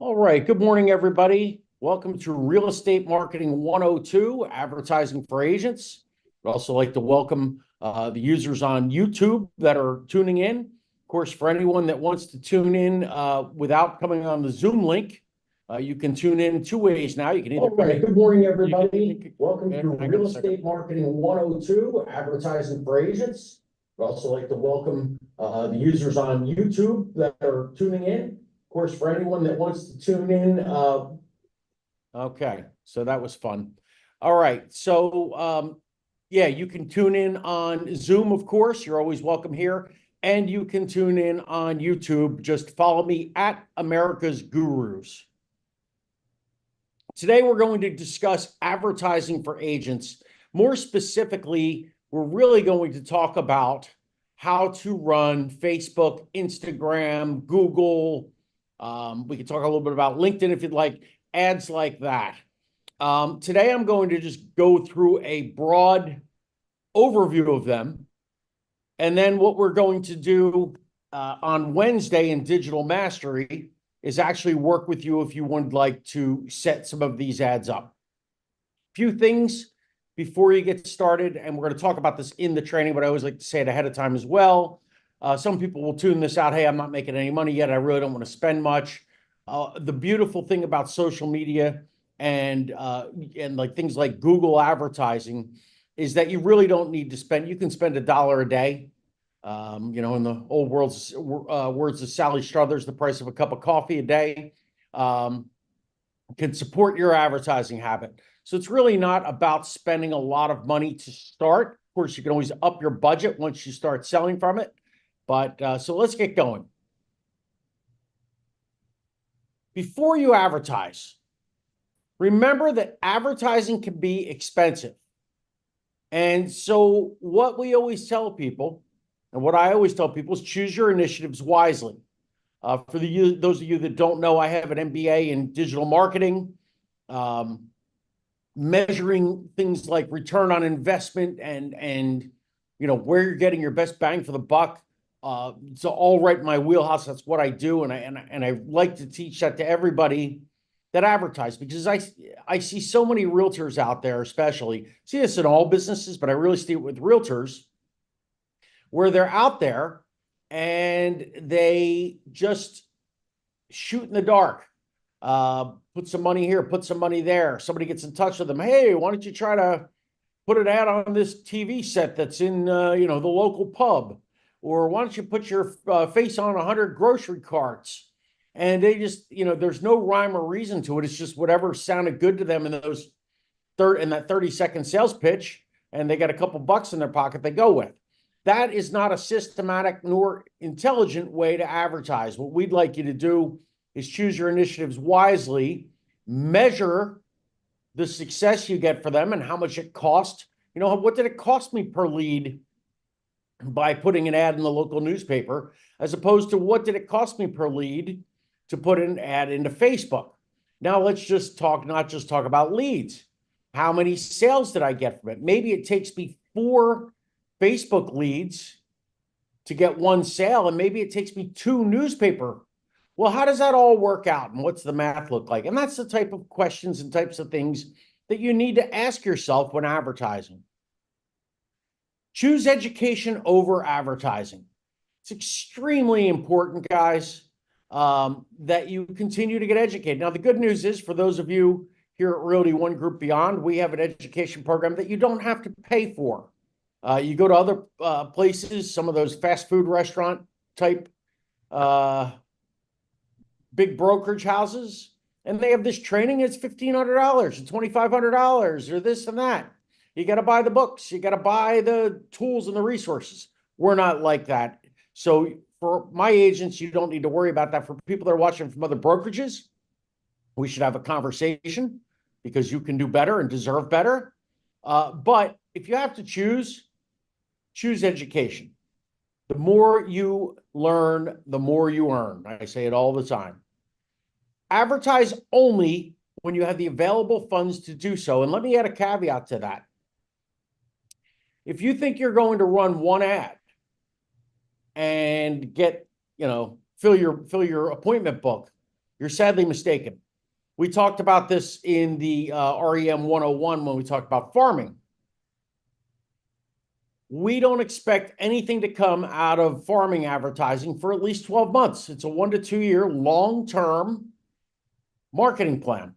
All right. Good morning, everybody. Welcome to Real Estate Marketing 102, Advertising for Agents. I'd also like to welcome the users on YouTube that are tuning in. Of course, for anyone that wants to tune in without coming on the Zoom link, you can tune in two ways now. You can either All right. Good morning, everybody. Welcome to hang on Real a second. Estate Marketing 102, Advertising for Agents. I'd also like to welcome the users on YouTube that are tuning in. Of course, for anyone that wants to tune in, Okay, so that was fun. All right, so yeah, you can tune in on Zoom, of course. You're always welcome here, and you can tune in on YouTube. Just follow me at America's Gurus. Today, we're going to discuss advertising for agents. More specifically, we're really going to talk about how to run Facebook, Instagram, Google. We can talk a little bit about LinkedIn if you'd like, ads like that. Today, I'm going to just go through a broad overview of them. And then what we're going to do on Wednesday in Digital Mastery is actually work with you if you would like to set some of these ads up. A few things before you get started, and we're going to talk about this in the training, but I always like to say it ahead of time as well. Some people will tune this out. Hey, I'm not making any money yet. I really don't want to spend much. The beautiful thing about social media and like things like Google advertising is that you really don't need to spend. You can spend $1 a day. In the old words of Sally Struthers, the price of a cup of coffee a day can support your advertising habit. So it's really not about spending a lot of money to start. Of course, you can always up your budget once you start selling from it. But so let's get going. Before you advertise, remember that advertising can be expensive. And so what we always tell people, and what I always tell people, is choose your initiatives wisely. For those of you that don't know, I have an MBA in digital marketing, measuring things like return on investment and where you're getting your best bang for the buck. It's all right in my wheelhouse. That's what I do, and I like to teach that to everybody that advertise, because I see so many realtors out there, especially see this in all businesses, but I really see it with realtors, where they're out there and they just shoot in the dark. Put some money here, put some money there. Somebody gets in touch with them. Hey, why don't you try to put an ad on this TV set that's in the local pub? Or why don't you put your face on 100 grocery carts? And they just, there's no rhyme or reason to it. It's just whatever sounded good to them in that 30-second sales pitch, and they got a couple bucks in their pocket they go with. That is not a systematic nor intelligent way to advertise. What we'd like you to do is choose your initiatives wisely, measure the success you get for them and how much it cost. What did it cost me per lead by putting an ad in the local newspaper, as opposed to what did it cost me per lead to put an ad into Facebook? Now let's just not just talk about leads. How many sales did I get from it? Maybe it takes me 4 Facebook leads to get 1 sale, and maybe it takes me 2 newspaper. Well, how does that all work out, and what's the math look like? And that's the type of questions and types of things that you need to ask yourself when advertising. Choose education over advertising. It's extremely important, guys, that you continue to get educated. Now, the good news is, for those of you here at Realty One Group Beyond, we have an education program that you don't have to pay for. You go to other places, some of those fast food restaurant type big brokerage houses, and they have this training. It's $1,500 and $2,500 or this and that. You got to buy the books. You got to buy the tools and the resources. We're not like that. So for my agents, you don't need to worry about that. For people that are watching from other brokerages, we should have a conversation, because you can do better and deserve better. But if you have to choose education. The more you learn, the more you earn. I say it all the time. Advertise only when you have the available funds to do so. And let me add a caveat to that. If you think you're going to run 1 ad and get, fill your appointment book, You're sadly mistaken. We talked about this in the REM 101 when we talked about farming. We don't expect anything to come out of farming advertising for at least 12 months. It's a 1 to 2 year long-term marketing plan.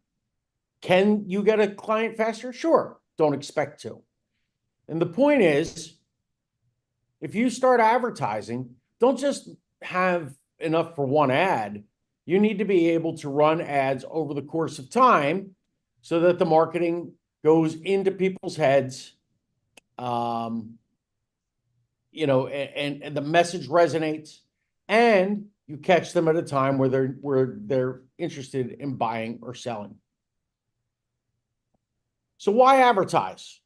Can you get a client faster? Sure. Don't expect to. And the point is, if you start advertising, don't just have enough for one ad. You need to be able to run ads over the course of time so that the marketing goes into people's heads, and the message resonates, and you catch them at a time where they're interested in buying or selling. So why advertise?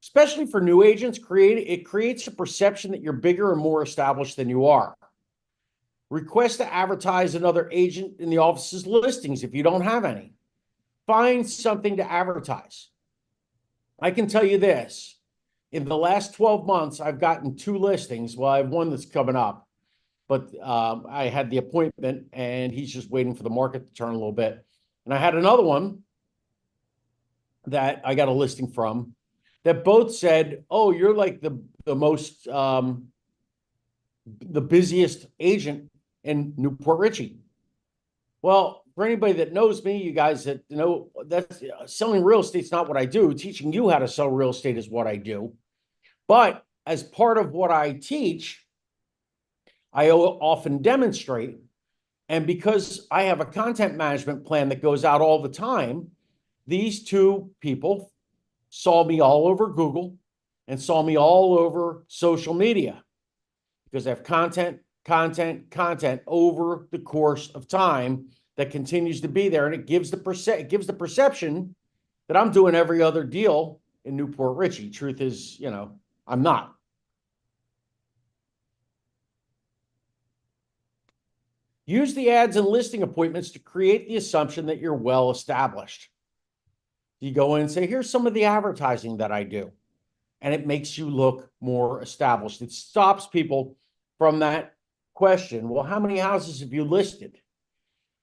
Especially for new agents, it creates a perception that you're bigger and more established than you are. Request to advertise another agent in the office's listings if you don't have any. Find something to advertise. I can tell you this. In the last 12 months, I've gotten 2 listings. Well, I have one that's coming up, but I had the appointment and he's just waiting for the market to turn a little bit. And I had another one that I got a listing from that both said, oh, you're like the most, the busiest agent in Newport Richey. Well, for anybody that knows me, you guys that know, that's selling real estate's not what I do. Teaching you how to sell real estate is what I do. But as part of what I teach, I often demonstrate. And because I have a content management plan that goes out all the time, these 2 people saw me all over Google and saw me all over social media because I have content over the course of time that continues to be there. And it gives the perception that I'm doing every other deal in Newport Richey. Truth is, I'm not. Use the ads and listing appointments to create the assumption that you're well established. You go in and say, here's some of the advertising that I do. And it makes you look more established. It stops people from that question. Well, how many houses have you listed?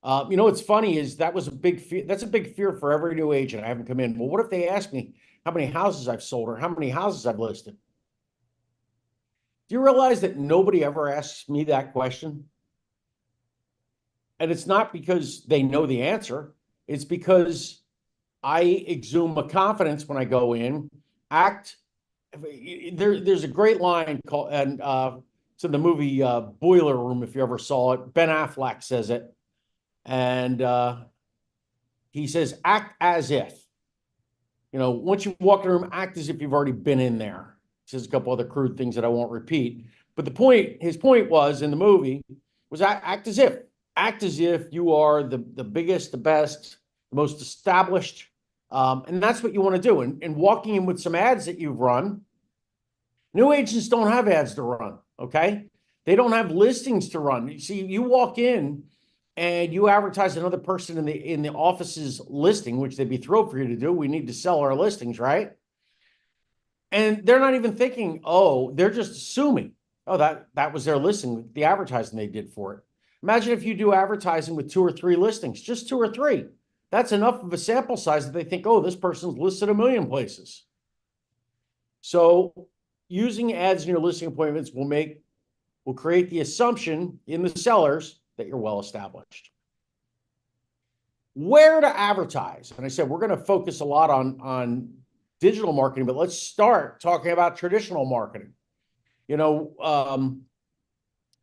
What's funny is that's a big fear for every new agent. I haven't come in. Well, what if they ask me how many houses I've sold or how many houses I've listed? Do you realize that nobody ever asks me that question? And it's not because they know the answer. It's because I exude a confidence when I go in, there's a great line called, and it's in the movie Boiler Room, if you ever saw it. Ben Affleck says it. And he says, act as if. Once you walk in the room, act as if you've already been in there. He says a couple other crude things that I won't repeat. But his point was in the movie was act as if. Act as if you are the biggest, the best, the most established. And that's what you want to do. And walking in with some ads that you've run, new agents don't have ads to run, okay? They don't have listings to run. You see, you walk in and you advertise another person in the office's listing, which they'd be thrilled for you to do. We need to sell our listings, right? And they're not even thinking, they're just assuming, that was their listing, the advertising they did for it. Imagine if you do advertising with 2 or 3 listings, just 2 or 3. That's enough of a sample size that they think, this person's listed 1 million places. So using ads in your listing appointments will create the assumption in the sellers that you're well established. Where to advertise? And I said, we're going to focus a lot on digital marketing, but let's start talking about traditional marketing.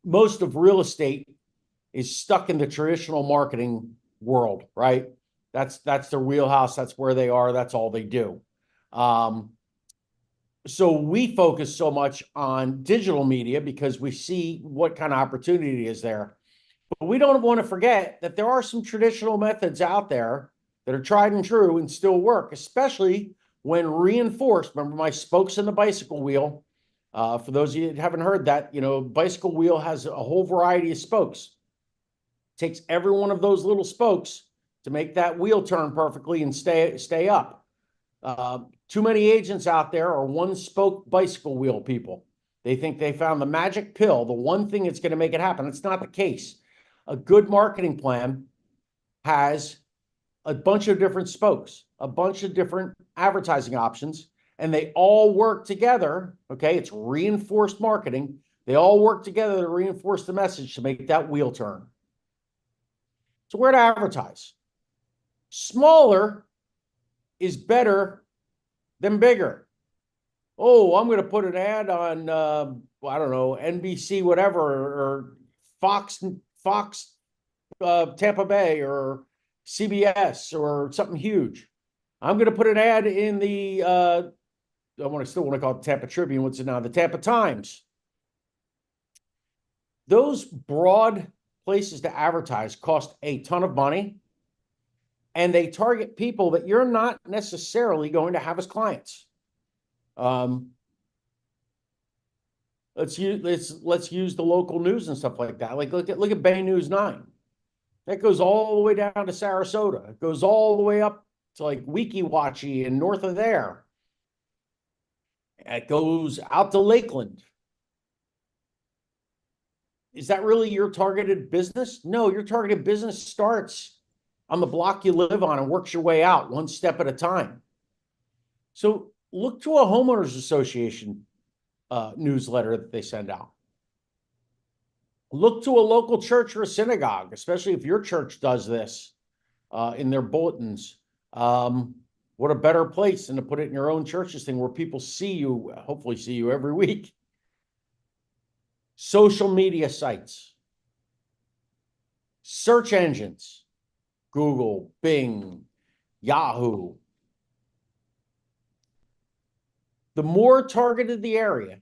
Most of real estate is stuck in the traditional marketing world, right? That's their wheelhouse. That's where they are. That's all they do. So we focus so much on digital media because we see what kind of opportunity is there. But we don't want to forget that there are some traditional methods out there that are tried and true and still work, especially when reinforced. Remember my spokes in the bicycle wheel? For those of you that haven't heard that, bicycle wheel has a whole variety of spokes. It takes every one of those little spokes to make that wheel turn perfectly and stay up. Too many agents out there are one-spoke bicycle wheel people. They think they found the magic pill, the one thing that's going to make it happen. It's not the case. A good marketing plan has a bunch of different spokes, a bunch of different advertising options, and they all work together. Okay, it's reinforced marketing. They all work together to reinforce the message to make that wheel turn. So where to advertise? Smaller is better than bigger. Oh, I'm going to put an ad on, I don't know, NBC, whatever, or Fox, Tampa Bay, or CBS, or something huge. I'm going to put an ad in the, still want to call it Tampa Tribune. What's it now? The Tampa Times. Those broad places to advertise cost a ton of money, and they target people that you're not necessarily going to have as clients. Let's use the local news and stuff like that. Like look at Bay News 9. That goes all the way down to Sarasota. It goes all the way up to like Weeki Wachee and north of there. It goes out to Lakeland. Is that really your targeted business? No, your targeted business starts on the block you live on and works your way out one step at a time. So look to a homeowners association newsletter that they send out. Look to a local church or a synagogue, especially if your church does this in their bulletins. What a better place than to put it in your own church's thing where people see you, hopefully see you every week. Social media sites, search engines, Google, Bing, Yahoo. The more targeted the area,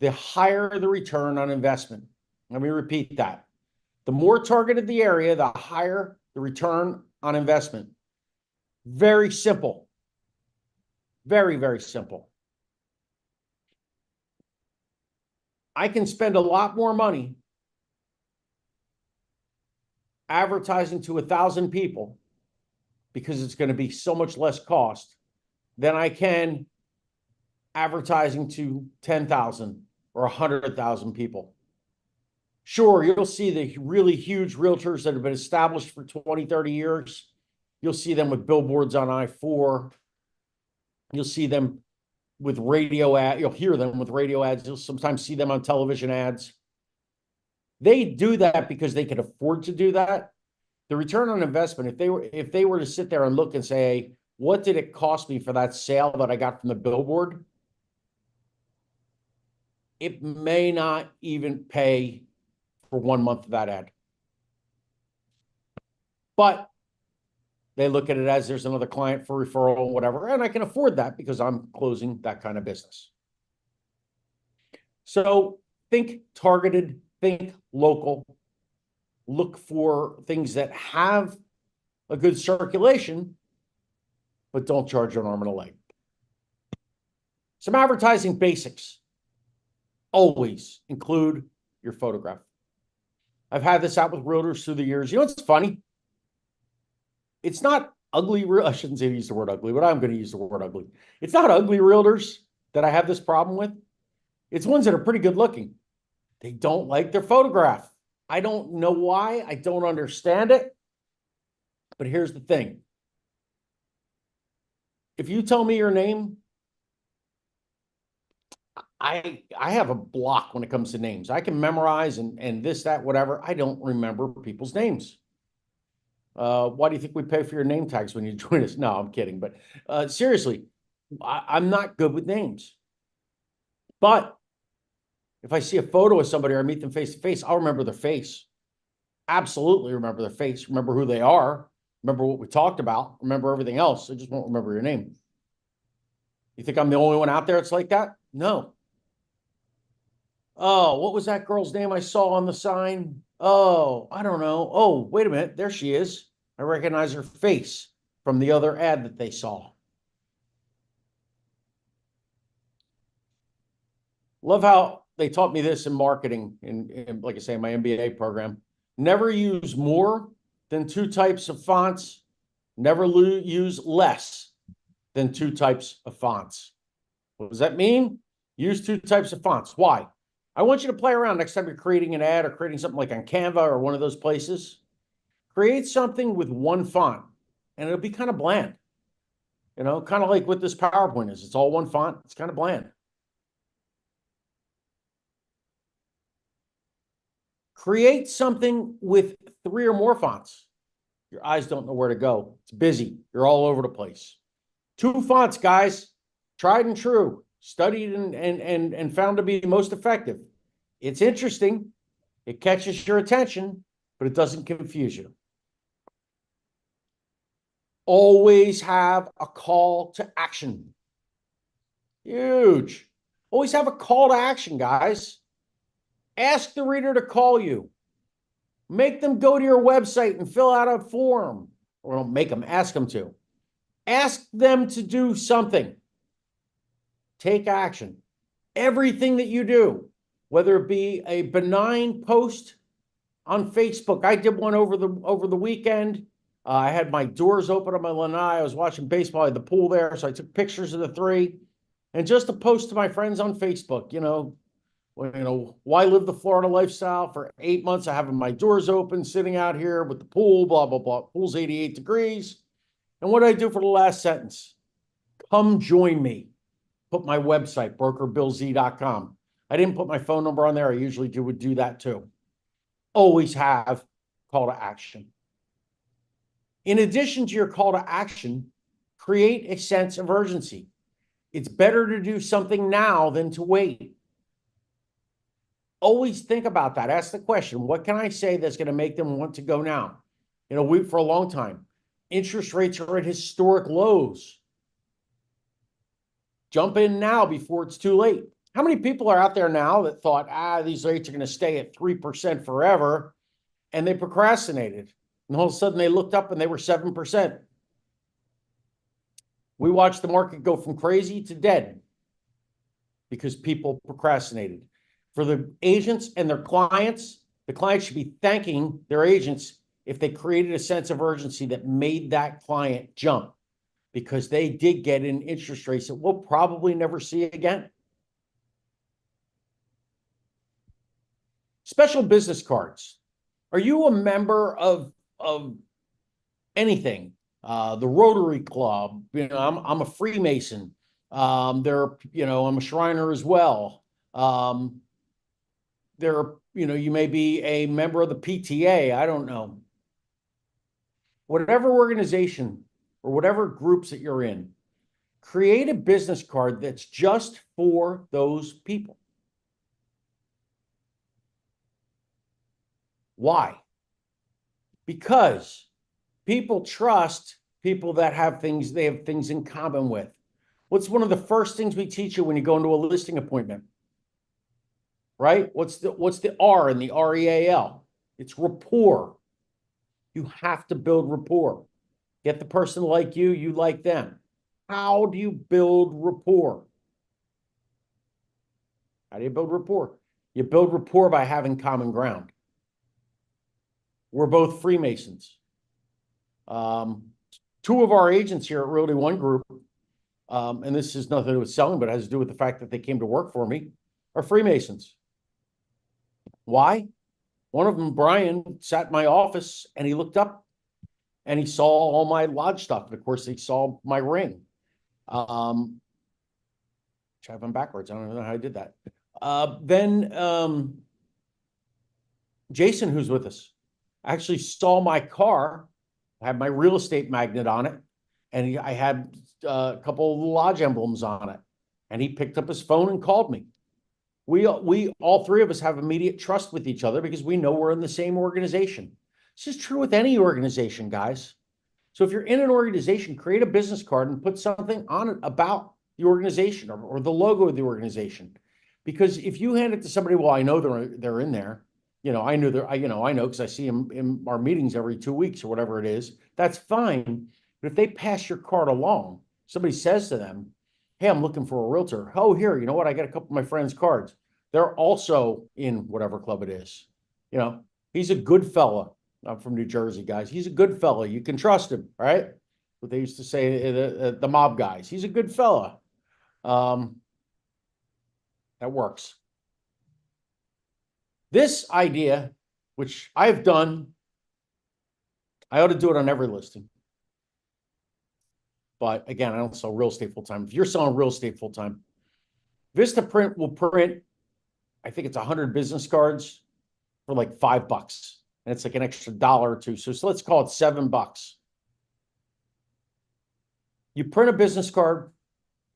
the higher the return on investment. Let me repeat that. The more targeted the area, the higher the return on investment. Very simple. Very, very simple. I can spend a lot more money advertising to 1,000 people because it's going to be so much less cost than I can advertising to 10,000 or 100,000 people. Sure, you'll see the really huge realtors that have been established for 20, 30 years. You'll see them with billboards on I-4. You'll see them with radio ads. You'll hear them with radio ads. You'll sometimes see them on television ads. They do that because they can afford to do that. The return on investment, if they were to sit there and look and say, what did it cost me for that sale that I got from the billboard? It may not even pay for 1 month of that ad. But they look at it as there's another client for referral, whatever, and I can afford that because I'm closing that kind of business. So think targeted, think local, look for things that have a good circulation, but don't charge an arm and a leg. Some advertising basics. Always include your photograph. I've had this out with realtors through the years. You know what's funny? It's not ugly. I shouldn't say use the word ugly, but I'm going to use the word ugly. It's not ugly realtors that I have this problem with. It's ones that are pretty good looking. They don't like their photograph. I don't know why. I don't understand it. But here's the thing. If you tell me your name, I have a block when it comes to names. I can memorize and this, that, whatever. I don't remember people's names. Why do you think we pay for your name tags when you join us? No, I'm kidding. But seriously, I'm not good with names. But if I see a photo of somebody or I meet them face to face, I'll remember their face. Absolutely remember their face. Remember who they are. Remember what we talked about. Remember everything else. I just won't remember your name. You think I'm the only one out there that's like that? No. Oh, what was that girl's name I saw on the sign? Oh, I don't know. Oh, wait a minute. There she is. I recognize her face from the other ad that they saw. Love how they taught me this in marketing in like I say, my MBA program. Never use more than 2 types of fonts. Never use less than 2 types of fonts. What does that mean? Use 2 types of fonts. Why? I want you to play around next time you're creating an ad or creating something like on Canva or one of those places. Create something with one font, and it'll be kind of bland. You know, kind of like what this PowerPoint is. It's all one font. It's kind of bland. Create something with 3 or more fonts. Your eyes don't know where to go. It's busy. You're all over the place. 2 fonts, guys. Tried and true. Studied and found to be most effective. It's interesting. It catches your attention, but it doesn't confuse you. Always have a call to action. Huge. Always have a call to action, guys. Ask the reader to call you. Make them go to your website and fill out a form. Or don't make them, ask them to. Ask them to do something. Take action. Everything that you do, whether it be a benign post on Facebook. I did one over the weekend. I had my doors open on my lanai. I was watching baseball. I had the pool there, so I took pictures of the 3. And just to post to my friends on Facebook, why live the Florida lifestyle? For 8 months, I have my doors open, sitting out here with the pool, blah, blah, blah. Pool's 88 degrees. And what did I do for the last sentence? Come join me. Put my website, brokerbillz.com. I didn't put my phone number on there. I usually would do that too. Always have call to action. In addition to your call to action, create a sense of urgency. It's better to do something now than to wait. Always think about that. Ask the question, what can I say that's going to make them want to go now? For a long time, interest rates are at historic lows. Jump in now before it's too late. How many people are out there now that thought, these rates are going to stay at 3% forever, and they procrastinated? And all of a sudden they looked up and they were 7%. We watched the market go from crazy to dead because people procrastinated. For the agents and their clients, the clients should be thanking their agents if they created a sense of urgency that made that client jump, because they did get in interest rates that we'll probably never see again. Special business cards. Are you a member of anything? The Rotary Club, I'm a Freemason. I'm a Shriner as well. You may be a member of the PTA. I don't know. Whatever organization or whatever groups that you're in, create a business card that's just for those people. Why? Because people trust people that they have things in common with. What's one of the first things we teach you when you go into a listing appointment? Right? What's the R in the REAL? It's rapport. You have to build rapport. Get the person to like you, you like them. How do you build rapport? How do you build rapport? You build rapport by having common ground. We're both Freemasons. 2 of our agents here at Realty One Group, and this has nothing to do with selling, but it has to do with the fact that they came to work for me, are Freemasons. Why? One of them, Brian, sat in my office and he looked up and he saw all my lodge stuff. And of course, he saw my ring. Which I have them backwards. I don't know how I did that. Then Jason, who's with us, actually saw my car. I had my real estate magnet on it, and I had a couple of lodge emblems on it. And he picked up his phone and called me. We all 3 of us have immediate trust with each other because we know we're in the same organization. This is true with any organization, guys. So if you're in an organization, create a business card and put something on it about the organization or the logo of the organization. Because if you hand it to somebody, well, I know they're in there. I know because I see them in our meetings every 2 weeks or whatever it is. That's fine. But if they pass your card along, somebody says to them, hey, I'm looking for a realtor. Oh, here, you know what? I got a couple of my friends' cards. They're also in whatever club it is. He's a good fella. I'm from New Jersey, guys. He's a good fella. You can trust him, right? What they used to say, the mob guys. He's a good fella. That works. This idea, which I've done, I ought to do it on every listing. But again, I don't sell real estate full time. If you're selling real estate full time, Vistaprint will print, I think it's 100 business cards for like $5. And it's like an extra dollar or two. So let's call it $7. You print a business card,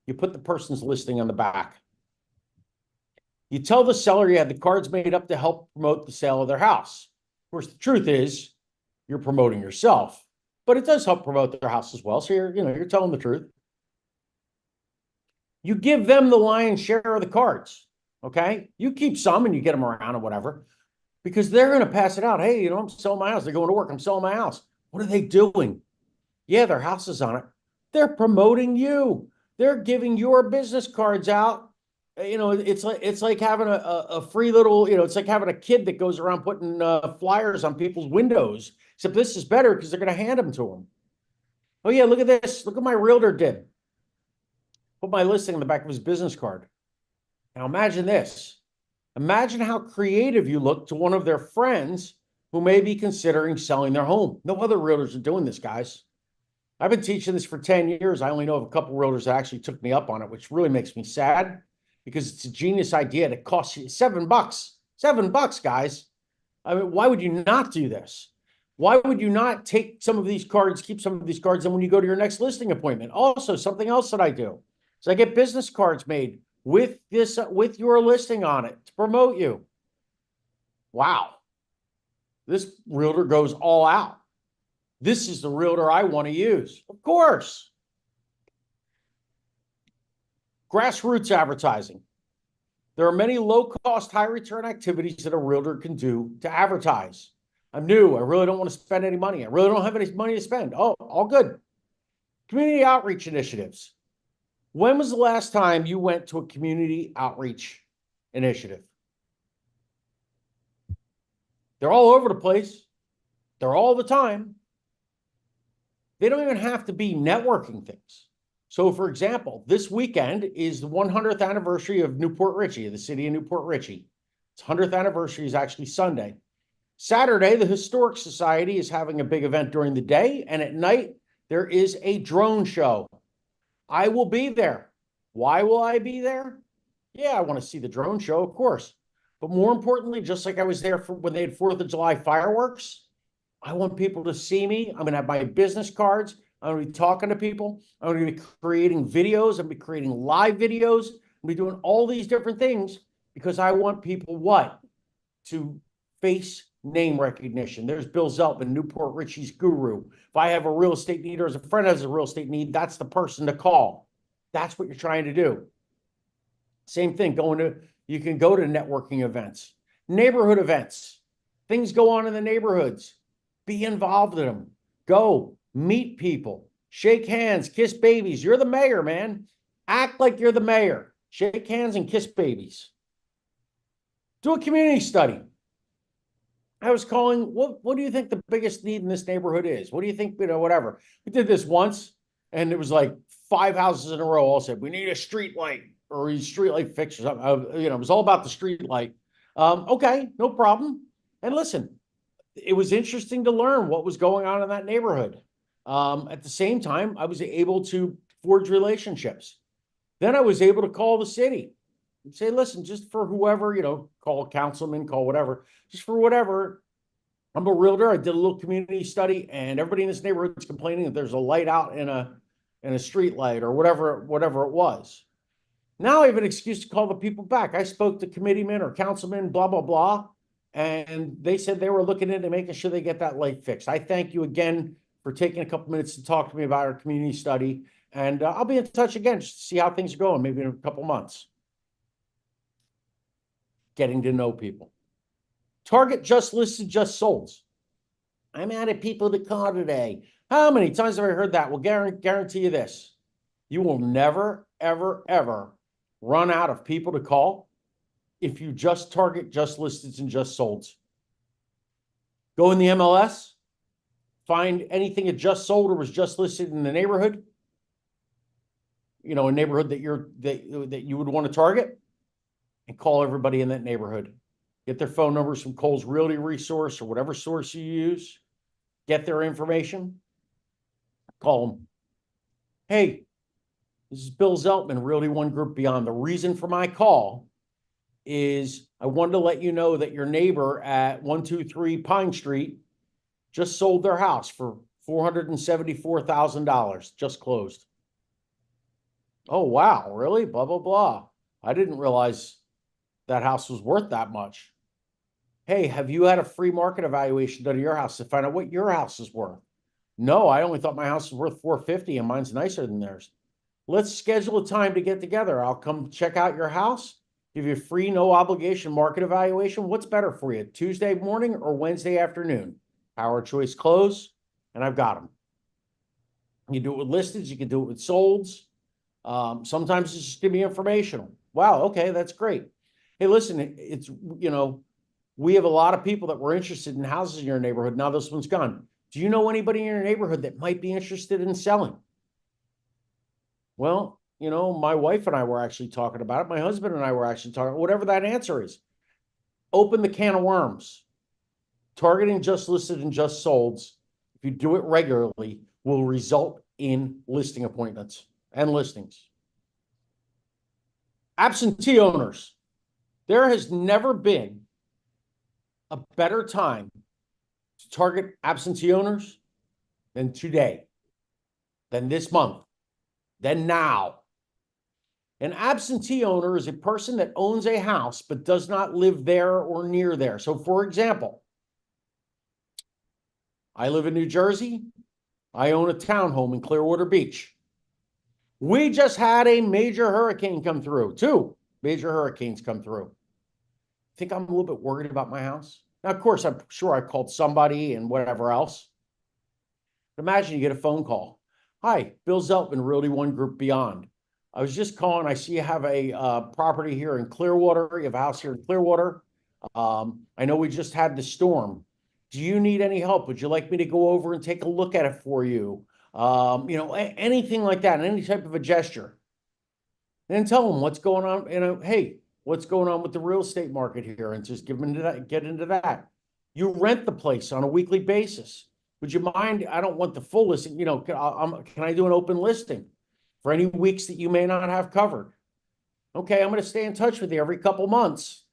you put the person's listing on the back. You tell the seller you had the cards made up to help promote the sale of their house. Of course, the truth is you're promoting yourself, but it does help promote their house as well. So you're telling the truth. You give them the lion's share of the cards. Okay. You keep some and you get them around or whatever, because they're going to pass it out. Hey, I'm selling my house. They're going to work. I'm selling my house. What are they doing? Yeah, their house is on it. They're promoting you. They're giving your business cards out. It's like having a free little, it's like having a kid that goes around putting flyers on people's windows. Except this is better because they're going to hand them to them. Oh yeah, look at this. Look what my realtor did. Put my listing on the back of his business card. Now imagine this. Imagine how creative you look to one of their friends who may be considering selling their home. No other realtors are doing this, guys. I've been teaching this for 10 years. I only know of a couple of realtors that actually took me up on it, which really makes me sad because it's a genius idea that costs you $7. $7, guys. I mean, why would you not do this? Why would you not take some of these cards, keep some of these cards, and when you go to your next listing appointment? Also, something else that I do is I get business cards made with your listing on it to promote you. Wow. This realtor goes all out. This is the realtor I want to use. Of course. Grassroots advertising. There are many low-cost, high-return activities that a realtor can do to advertise. I'm new. I really don't want to spend any money. I really don't have any money to spend. Oh, all good. Community outreach initiatives. When was the last time you went to a community outreach initiative? They're all over the place. They're all the time. They don't even have to be networking things. So, for example, this weekend is the 100th anniversary of Newport Richey, the city of Newport Richey. Its 100th anniversary is actually Sunday. Saturday, the Historic Society is having a big event during the day, and at night, there is a drone show. I will be there. Why will I be there? Yeah, I want to see the drone show, of course. But more importantly, just like I was there for when they had 4th of July fireworks, I want people to see me. I'm going to have my business cards. I'm going to be talking to people. I'm going to be creating videos. I'm going to be creating live videos. I'm going to be doing all these different things because I want people what? To face name recognition. There's Bill Zeltman, Newport Richey's guru. If I have a real estate need or as a friend has a real estate need, that's the person to call. That's what you're trying to do. Same thing, you can go to networking events, neighborhood events. Things go on in the neighborhoods. Be involved in them. Go meet people, shake hands, kiss babies. You're the mayor, man. Act like you're the mayor. Shake hands and kiss babies. Do a community study. I was calling, what do you think the biggest need in this neighborhood is? What do you think, whatever. We did this once, and it was like 5 houses in a row all said, we need a street light or a street light fix or something. It was all about the street light. Okay, no problem. And listen, it was interesting to learn what was going on in that neighborhood. At the same time, I was able to forge relationships. Then I was able to call the city and say, listen, just for whoever, call a councilman, call whatever, just for whatever. I'm a realtor. I did a little community study, and everybody in this neighborhood is complaining that there's a light out in a street light or whatever it was. Now I have an excuse to call the people back. I spoke to committeemen or councilmen, blah, blah, blah. And they said they were looking into making sure they get that light fixed. I thank you again for taking a couple minutes to talk to me about our community study. And I'll be in touch again just to see how things are going, maybe in a couple months. Getting to know people. Target just listed, just sold. I'm out of people to call today. How many times have I heard that? Well, guarantee you this. You will never, ever, ever run out of people to call if you just target just listed and just sold. Go in the MLS, find anything that just sold or was just listed in the neighborhood, a neighborhood that you would want to target, and call everybody in that neighborhood. get their phone numbers from Cole's Realty Resource or whatever source you use, get their information, call them. Hey, this is Bill Zeltman, Realty One Group Beyond. The reason for my call is I wanted to let you know that your neighbor at 123 Pine Street just sold their house for $474,000, just closed. Oh, wow, really? Blah, blah, blah. I didn't realize that house was worth that much. Hey, have you had a free market evaluation done to your house to find out what your house is worth? No, I only thought my house was worth $450 and mine's nicer than theirs. Let's schedule a time to get together. I'll come check out your house, give you a free, no obligation market evaluation. What's better for you, Tuesday morning or Wednesday afternoon? Power choice close, and I've got them. You do it with listeds, you can do it with solds. Sometimes it's just give me informational. Wow, okay, that's great. Hey, listen, it's, we have a lot of people that were interested in houses in your neighborhood. Now this one's gone. Do you know anybody in your neighborhood that might be interested in selling? Well, my wife and I were actually talking about it. My husband and I were actually talking, whatever that answer is. Open the can of worms. Targeting just listed and just solds, if you do it regularly, will result in listing appointments and listings. Absentee owners. There has never been a better time to target absentee owners than today, than this month, than now. An absentee owner is a person that owns a house but does not live there or near there. So, for example, I live in New Jersey. I own a townhome in Clearwater Beach. We just had a major hurricane come through, 2 major hurricanes come through. Think I'm a little bit worried about my house? Now, of course, I'm sure I called somebody and whatever else. But imagine you get a phone call. Hi, Bill Zeltman, Realty One Group Beyond. I was just calling. I see you have a property here in Clearwater. You have a house here in Clearwater. I know we just had the storm. Do you need any help? Would you like me to go over and take a look at it for you? Anything like that, any type of a gesture. And then tell them what's going on. Hey, what's going on with the real estate market here, and just get into that. You rent the place on a weekly basis. Would you mind? I don't want the full listing. Can I do an open listing for any weeks that you may not have covered? Okay, I'm going to stay in touch with you every couple months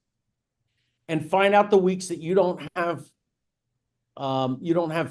and find out the weeks that you don't have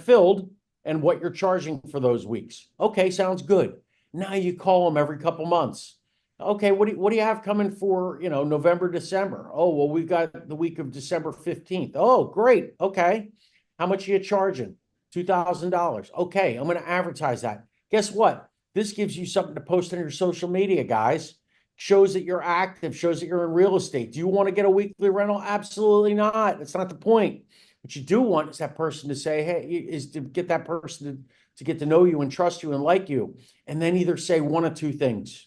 filled and what you're charging for those weeks. Okay, sounds good. Now you call them every couple months. Okay, what do you have coming for, November, December? Oh, well, we've got the week of December 15th. Oh, great. Okay. How much are you charging? $2,000. Okay, I'm going to advertise that. Guess what? This gives you something to post on your social media, guys. Shows that you're active, shows that you're in real estate. Do you want to get a weekly rental? Absolutely not. That's not the point. What you do want is that person to say, hey, is to get that person to get to know you and trust you and like you. And then either say one of two things.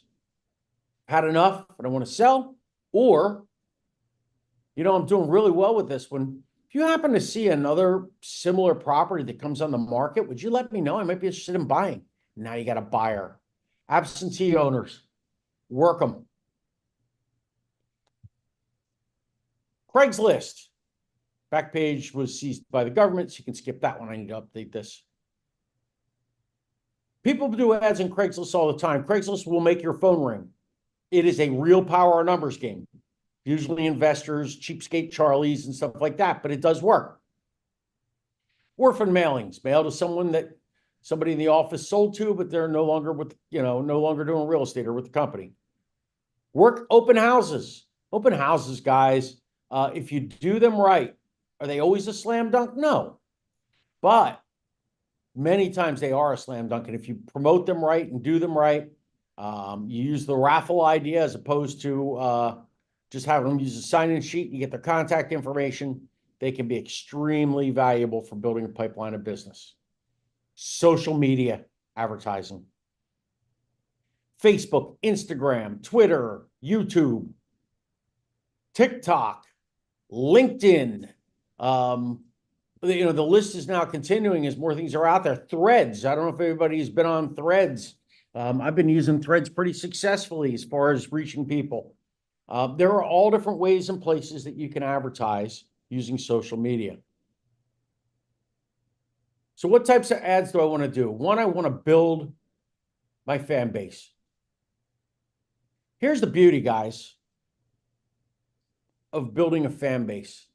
Had enough, but I want to sell, or, I'm doing really well with this one. If you happen to see another similar property that comes on the market, would you let me know? I might be interested in buying. Now you got a buyer. Absentee owners, work them. Craigslist. Back page was seized by the government, so you can skip that one. I need to update this. People do ads on Craigslist all the time. Craigslist will make your phone ring. It is a real power numbers game. Usually investors, cheapskate Charlies and stuff like that, but it does work. Orphan mailings, mail to someone that somebody in the office sold to, but they're no longer no longer doing real estate or with the company. Work open houses. Open houses, guys. If you do them right, are they always a slam dunk? No. But many times they are a slam dunk. And if you promote them right and do them right, you use the raffle idea as opposed to just having them use a sign-in sheet and you get their contact information. They can be extremely valuable for building a pipeline of business. Social media advertising. Facebook, Instagram, Twitter, YouTube, TikTok, LinkedIn. The list is now continuing as more things are out there. Threads. I don't know if everybody's been on Threads. I've been using Threads pretty successfully as far as reaching people. There are all different ways and places that you can advertise. using social media. So what types of ads do I want to do? One, I want to build my fan base. Here's the beauty, guys, of building a fan base.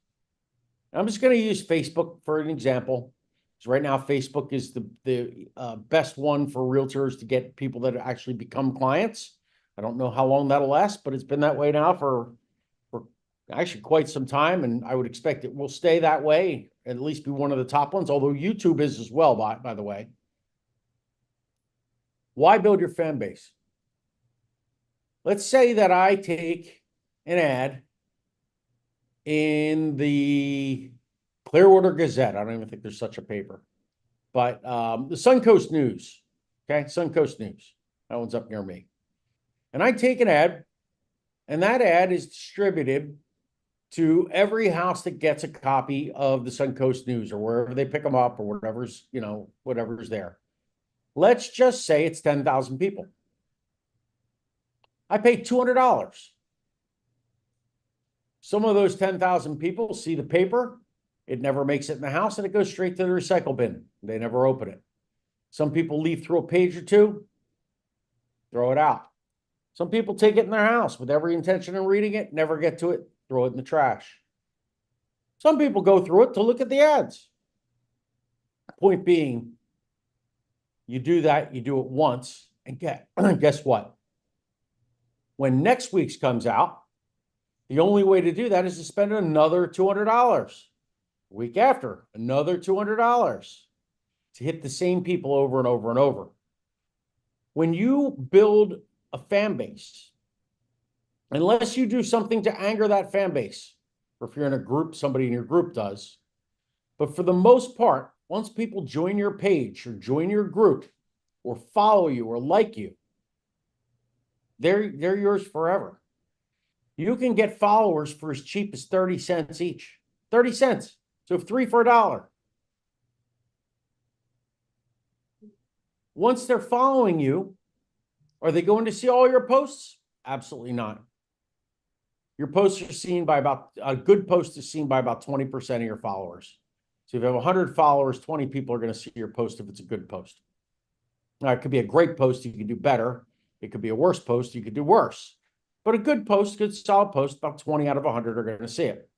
I'm just going to use Facebook for an example. So right now, Facebook is the best one for realtors to get people that actually become clients. I don't know how long that'll last, but it's been that way now for actually quite some time, and I would expect it will stay that way, at least be one of the top ones, although YouTube is as well, by the way. Why build your fan base? Let's say that I take an ad in the Clearwater Gazette. I don't even think there's such a paper, but the Suncoast News, okay, Suncoast News. That one's up near me. And I take an ad, and that ad is distributed to every house that gets a copy of the Suncoast News or wherever they pick them up or whatever's, whatever's there. Let's just say it's 10,000 people. I pay $200. Some of those 10,000 people see the paper. It never makes it in the house and it goes straight to the recycle bin. They never open it. Some people leaf through a page or two, throw it out. Some people take it in their house with every intention of reading it, never get to it, throw it in the trash. Some people go through it to look at the ads. Point being, you do that, you do it once, and guess what? When next week's comes out, the only way to do that is to spend another $200. Week after, another $200 to hit the same people over and over and over. When you build a fan base, unless you do something to anger that fan base, or if you're in a group, somebody in your group does, but for the most part, once people join your page or join your group or follow you or like you, they're yours forever. You can get followers for as cheap as 30 cents each. 30 cents. So 3 for $1. Once they're following you, are they going to see all your posts? Absolutely not. Your posts are seen by a good post is seen by about 20% of your followers. So if you have 100 followers, 20 people are going to see your post if it's a good post. Now, it could be a great post, you could do better. It could be a worse post, you could do worse. But a good post, good solid post, about 20 out of 100 are going to see it.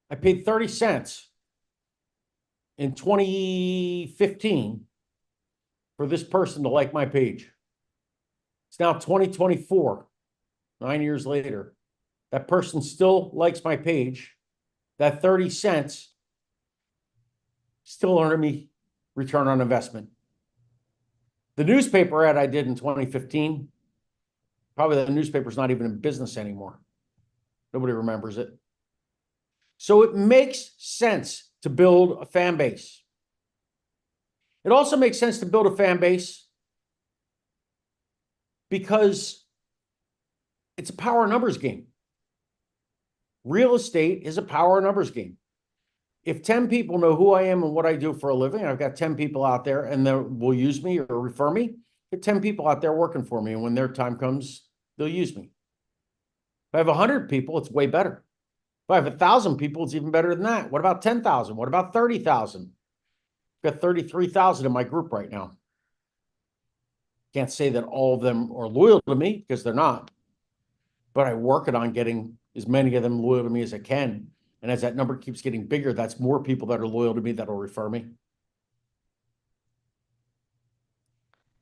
I paid 30 cents in 2015 for this person to like my page. It's now 2024, 9 years later. That person still likes my page. That 30 cents still earned me return on investment. The newspaper ad I did in 2015, probably the newspaper's not even in business anymore. Nobody remembers it. So it makes sense to build a fan base. It also makes sense to build a fan base because it's a power numbers game. Real estate is a power numbers game. If 10 people know who I am and what I do for a living, I've got 10 people out there and they will use me or refer me. There are 10 people out there working for me, and when their time comes, they'll use me. If I have 100 people, it's way better. If I have 1,000 people, it's even better than that. What about 10,000? What about 30,000? I've got 33,000 in my group right now. Can't say that all of them are loyal to me because they're not, but I work it on getting as many of them loyal to me as I can. And as that number keeps getting bigger, that's more people that are loyal to me that will refer me.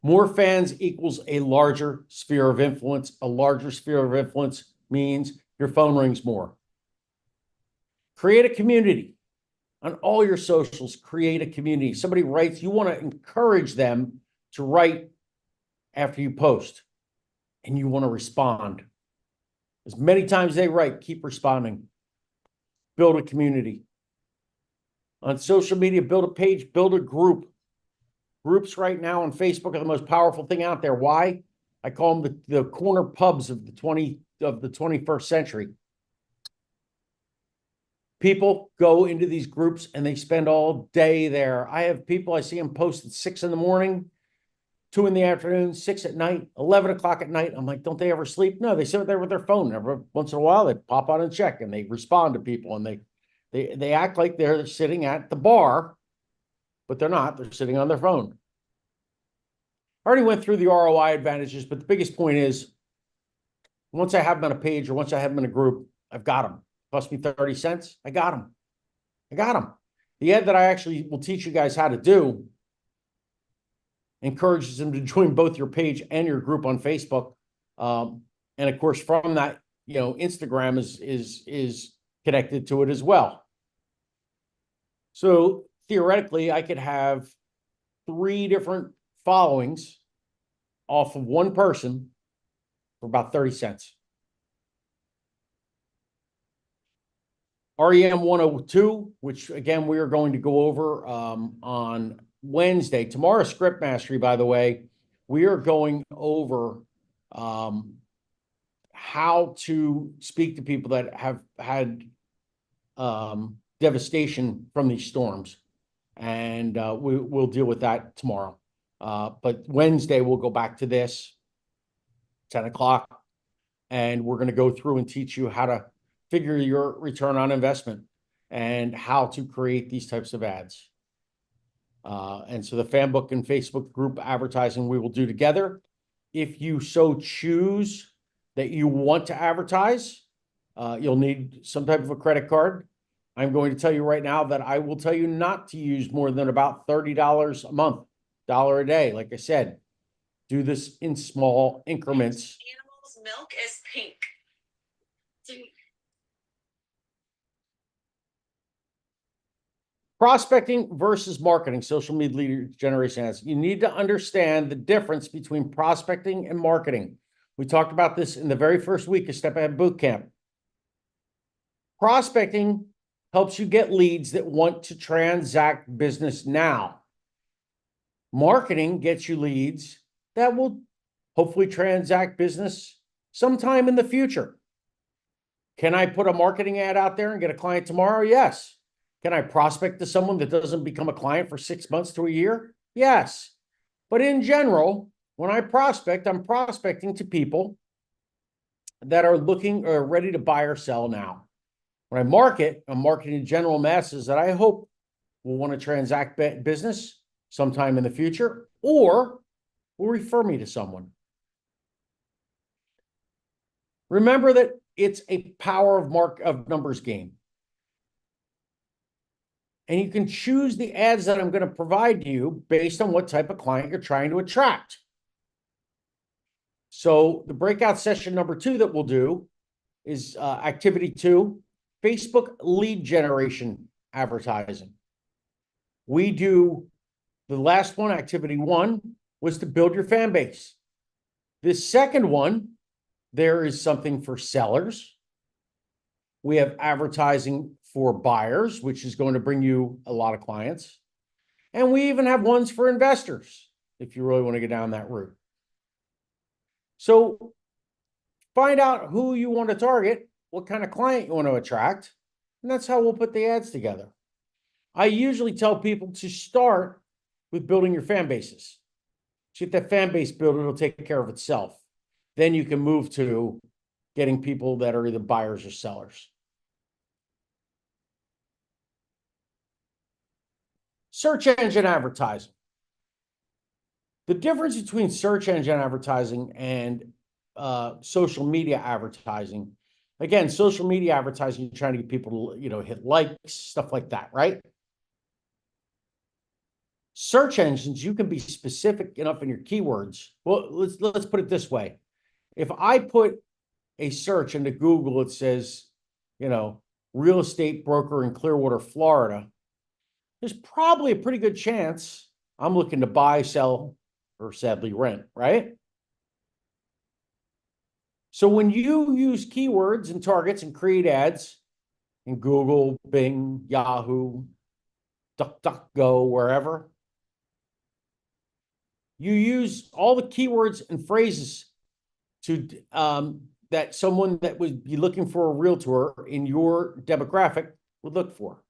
More fans equals a larger sphere of influence. A larger sphere of influence means your phone rings more. Create a community. On all your socials, create a community. Somebody writes, you want to encourage them to write after you post, and you want to respond. As many times they write, keep responding. Build a community. On social media, build a page, build a group. Groups right now on Facebook are the most powerful thing out there. Why? I call them the corner pubs of the 21st century. People go into these groups and they spend all day there. I have people, I see them post at 6 in the morning. 2 in the afternoon, 6 at night, 11 o'clock at night. I'm like, don't they ever sleep? No, they sit there with their phone. Every once in a while, they pop on and check, and they respond to people, and they act like they're sitting at the bar, but they're not. They're sitting on their phone. I already went through the ROI advantages, but the biggest point is once I have them on a page or once I have them in a group, I've got them. Cost me 30 cents. I got them. I got them. The ad that I actually will teach you guys how to do encourages them to join both your page and your group on Facebook. And of course, from that, Instagram is connected to it as well. So theoretically, I could have 3 different followings off of one person for about 30 cents. REM 102, which again, we are going to go over on Wednesday. Tomorrow's script mastery, by the way, we are going over how to speak to people that have had devastation from these storms. And we'll deal with that tomorrow. But Wednesday, we'll go back to this, 10 o'clock, and we're going to go through and teach you how to figure your return on investment and how to create these types of ads. And so the fan book and Facebook group advertising we will do together. If you so choose that you want to advertise, you'll need some type of a credit card. I'm going to tell you right now that I will tell you not to use more than about $30 a month, $1 a day. Like I said, do this in small increments. Animal's milk is pink. Prospecting versus marketing, social media lead generation ads. You need to understand the difference between prospecting and marketing. We talked about this in the very first week of Step Ahead Bootcamp. Prospecting helps you get leads that want to transact business now. Marketing gets you leads that will hopefully transact business sometime in the future. Can I put a marketing ad out there and get a client tomorrow? Yes. Can I prospect to someone that doesn't become a client for 6 months to a year? Yes. But in general, when I prospect, I'm prospecting to people that are looking or ready to buy or sell now. When I market, I'm marketing to general masses that I hope will want to transact business sometime in the future or will refer me to someone. Remember that it's a power of numbers game. And you can choose the ads that I'm going to provide you based on what type of client you're trying to attract. So the breakout session number 2 that we'll do is activity 2, Facebook lead generation advertising. We do the last one, activity 1, was to build your fan base. This second one, there is something for sellers. We have advertising for buyers, which is going to bring you a lot of clients. And we even have ones for investors, if you really want to get down that route. So find out who you want to target, what kind of client you want to attract, and that's how we'll put the ads together. I usually tell people to start with building your fan bases. So get that fan base built, it'll take care of itself. Then you can move to getting people that are either buyers or sellers. Search engine advertising. The difference between search engine advertising and social media advertising, again, social media advertising, you're trying to get people to, hit likes, stuff like that, right? Search engines, you can be specific enough in your keywords. Well, let's put it this way. If I put a search into Google, it says, real estate broker in Clearwater, Florida, there's probably a pretty good chance I'm looking to buy, sell, or sadly rent, right? So when you use keywords and targets and create ads in Google, Bing, Yahoo, DuckDuckGo, wherever, you use all the keywords and phrases to that someone that would be looking for a realtor in your demographic would look for.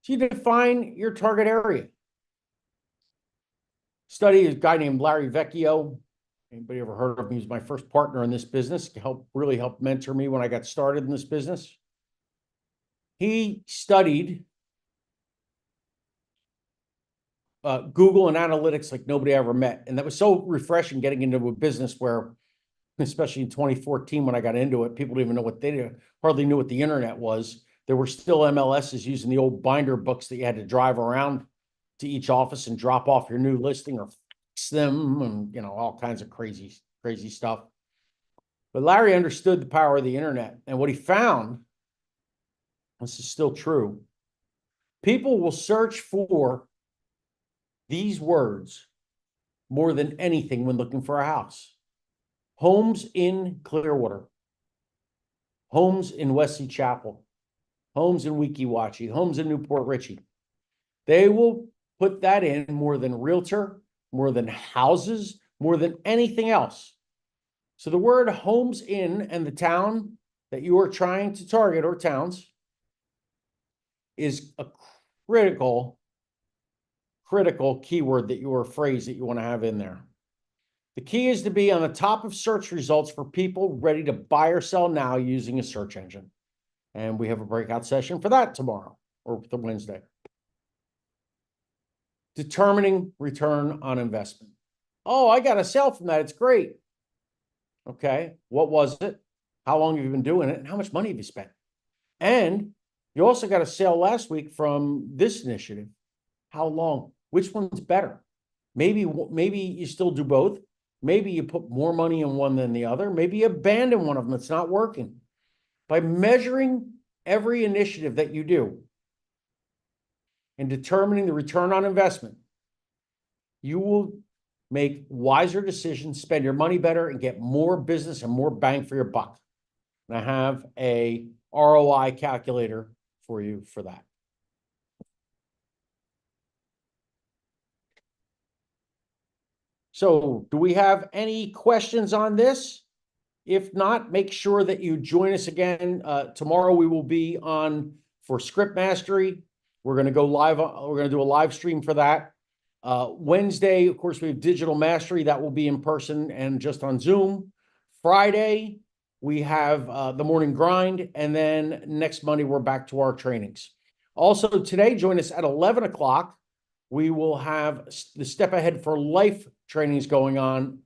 So you define your target area. Study, a guy named Larry Vecchio. Anybody ever heard of him? He was my first partner in this business. Really helped mentor me when I got started in this business. He studied Google and analytics like nobody ever met. And that was so refreshing getting into a business where, especially in 2014, when I got into it, people didn't even know what they did, hardly knew what the internet was. There were still MLSs using the old binder books that you had to drive around to each office and drop off your new listing or fix them and, you know, all kinds of crazy stuff. But Larry understood the power of the internet. And what he found, this is still true, people will search for these words more than anything when looking for a house. Homes in Clearwater, homes in Wesley Chapel, homes in Weeki Wachee, homes in Newport Richey. They will put that in more than realtor, more than houses, more than anything else. So the word homes in and the town that you are trying to target, or towns, is a critical keyword that or phrase that you want to have in there. The key is to be on the top of search results for people ready to buy or sell now using a search engine. And we have a breakout session for that tomorrow or the Wednesday. Determining return on investment. Oh, I got a sale from that. It's great. Okay. What was it? How long have you been doing it? And how much money have you spent? And you also got a sale last week from this initiative. How long? Which one's better? Maybe you still do both. Maybe you put more money in one than the other. Maybe you abandon one of them that's not working. By measuring every initiative that you do and determining the return on investment, you will make wiser decisions, spend your money better, and get more business and more bang for your buck. And I have a ROI calculator for you for that. So, do we have any questions on this? If not, make sure that you join us again. Tomorrow we will be on for Script Mastery. We're going to go live. We're going to do a live stream for that. Wednesday, of course, we have Digital Mastery. That will be in person and just on Zoom. Friday, we have the Morning Grind. And then next Monday, we're back to our trainings. Also today, join us at 11 o'clock. We will have the Step Ahead for Life trainings going on.